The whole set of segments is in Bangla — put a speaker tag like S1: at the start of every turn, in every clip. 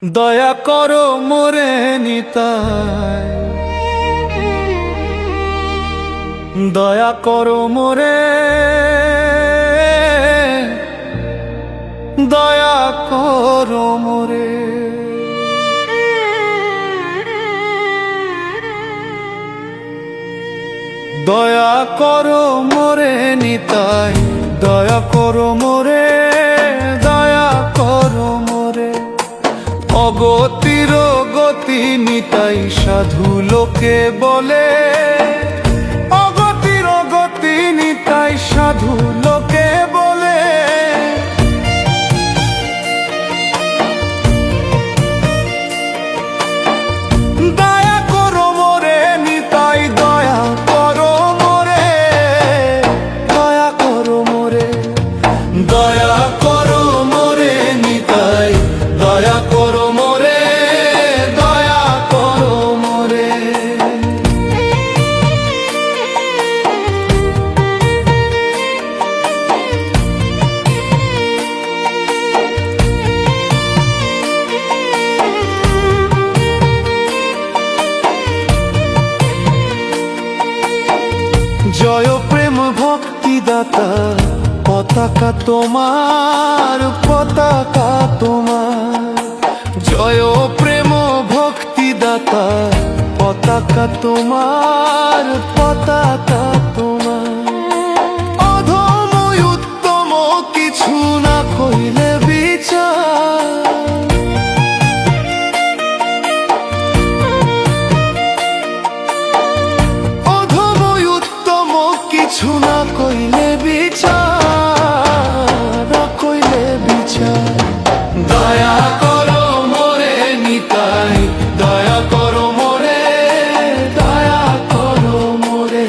S1: দয়া করো মোরে নিতাই, দয়া করো মোরে, দয়া করো মোরে। দয়া করো মোরে নিতাই, দয়া করো মোরে, দয়া করো মোরে। অগতির গতি নিতাই সাধু লোকে বলে, অগতির গতি নিতাই সাধু লোকে বলে। দয়া করো মোরে নিতাই, দয়া করো মোরে, দয়া করো মোরে। দয়া করো মোরে নিতাই, দয়া করো মোরে, দয়া করো মোরে। জয় প্রেম ভক্তি দাতা, পতাকা তোমার, পতাকা তোমার। জয় প্রেম ভক্তি দাতা, পতাকা তোমার, পতাকা তোমার। অধম উত্তম কিছু না কইলে বিচার, অধম উত্তম কিছু না কইলে বিচার, না কইলে বিচার। দয়া করো মোরে নিতাই, দয়া করো মোরে, দয়া করো মোরে।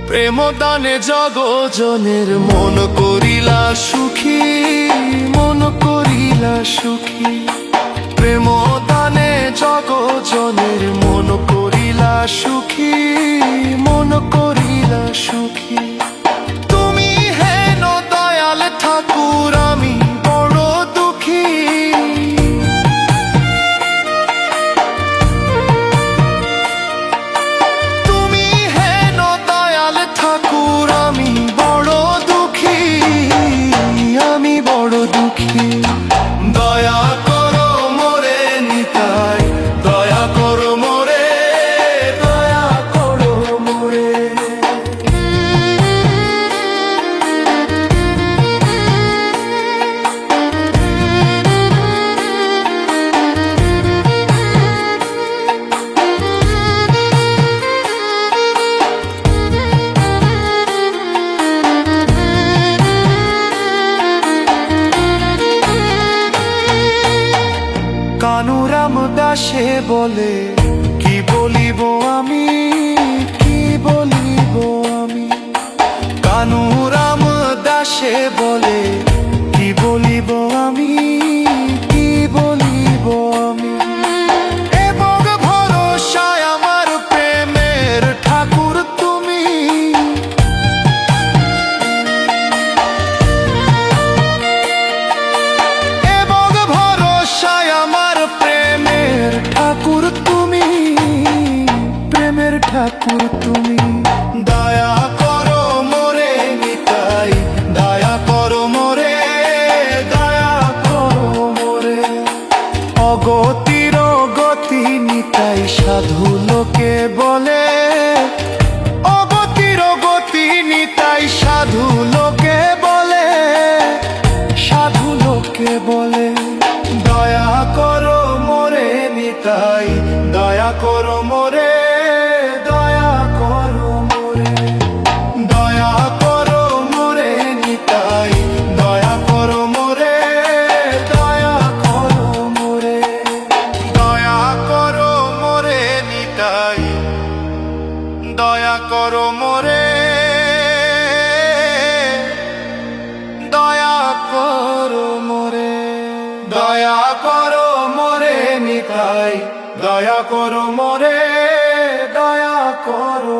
S1: প্রেম দানে জগজনের মন করিলা সুখী, মন করিলা সুখী। প্রেম দানে জগজনের মন করিলা সুখী, মন করিলা সুখী। তুমি হেন দয়াল ঠাকুর, আমি বড় দুঃখী। তুমি হেন দয়াল ঠাকুর, আমি বড় দুঃখী, আমি বড় দুঃখী। দয়া করো মোরে নিতাই, দয়া করো মোরে, দয়া করো মোরে। কানুরাম দাসে বলে, কি বলিব আমি, কি বলিব আমি। কানুরাম দাসে বলে, কি বলিব আমি, কি বলিব আমি। এবং ভরসায় আমার প্রেমের ঠাকুর তুমি, এবং ভরসায় আমার প্রেমের ঠাকুর তুমি, প্রেমের ঠাকুর তুমি। দয়া করো মোরে নিতাই, দয়া করো মোরে, দয়া করো মোরে। অগতির গতি নিতাই সাধু লোকে বলে, অগতির গতি নিতাই সাধু লোকে বলে, সাধু লোকে বলে। দয়া করো মোরে নিতাই, দয়া করো মোরে, দয়া করো দয়া করো মোরে নিতাই, দয়া করো মোরে, দয়া করো।